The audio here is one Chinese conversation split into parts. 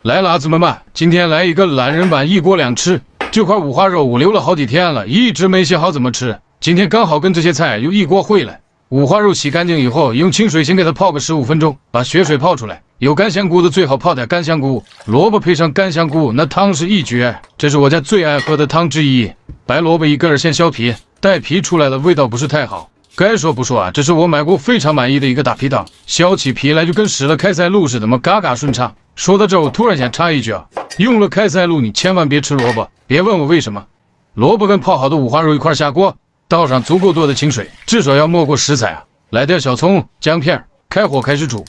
来，辣子们吧，今天来一个懒人版一锅两吃。这块五花肉我留了好几天了，一直没想好怎么吃。今天刚好跟这些菜又一锅烩了。五花肉洗干净以后，用清水先给它泡个15分钟，把血水泡出来。有干香菇的最好泡点干香菇，萝卜配上干香菇，那汤是一绝。这是我家最爱喝的汤之一。白萝卜一根先削皮，带皮出来的味道不是太好。该说不说啊，这是我买过非常满意的一个大皮汤，削起皮来就跟使了开塞露似的嘛，嘎嘎顺畅。说到这，我突然想插一句啊，用了开塞露你千万别吃萝卜，别问我为什么。萝卜跟泡好的五花肉一块下锅，倒上足够多的清水，至少要没过食材啊。来点小葱、姜片，开火开始煮。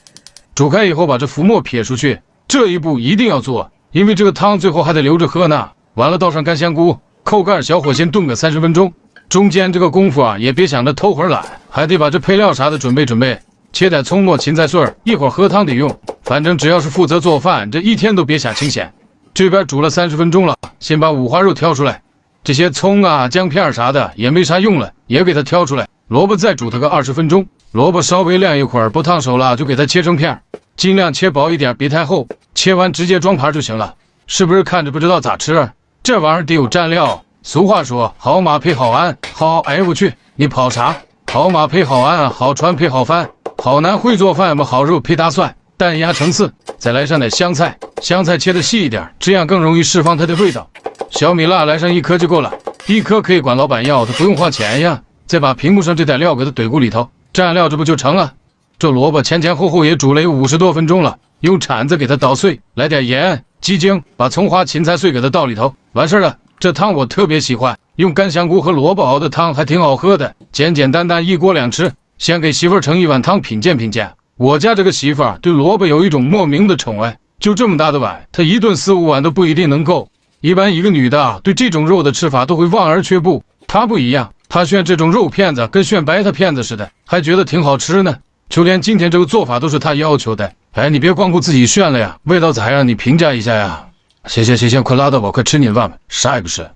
煮开以后把这浮沫撇出去，这一步一定要做，因为这个汤最后还得留着喝呢。完了倒上干香菇，扣盖小火先炖个30分钟。中间这个功夫啊，也别想着偷会儿懒，还得把这配料啥的准备准备，切点葱末、芹菜碎儿，一会儿喝汤得用。反正只要是负责做饭，这一天都别想清闲。这边煮了30分钟了，先把五花肉挑出来，这些葱啊、姜片啥的也没啥用了，也给它挑出来。萝卜再煮它个20分钟，萝卜稍微晾一会儿，不烫手了就给它切成片，尽量切薄一点，别太厚。切完直接装盘就行了。是不是看着不知道咋吃？这玩意儿得有蘸料。俗话说，好马配好鞍。哎我去，你跑啥？好马配好鞍，好船配好帆。好男会做饭嘛，好肉配大蒜，蛋鸭成刺，再来上点香菜，香菜切的细一点，这样更容易释放它的味道。小米辣来上1颗就够了，1颗可以管老板要，他不用花钱呀。再把屏幕上这点料给它怼锅里头，蘸料这不就成了？这萝卜前后后也煮了有50多分钟了，用铲子给它捣碎，来点盐、鸡精，把葱花、芹菜碎给它倒里头，完事了。这汤我特别喜欢，用干香菇和萝卜熬的汤还挺好喝的，简简单单一锅两吃。先给媳妇儿盛一碗汤品鉴品鉴。我家这个媳妇儿对萝卜有一种莫名的宠爱，就这么大的碗，她一顿4、5碗都不一定能够。一般一个女的对这种肉的吃法都会望而却步，她不一样，她炫这种肉片子跟炫白菜片子似的，还觉得挺好吃呢。就连今天这个做法都是她要求的。哎，你别光顾自己炫了呀，味道咋样？你评价一下呀。行，快拉倒吧，快吃你的饭吧，啥也不是。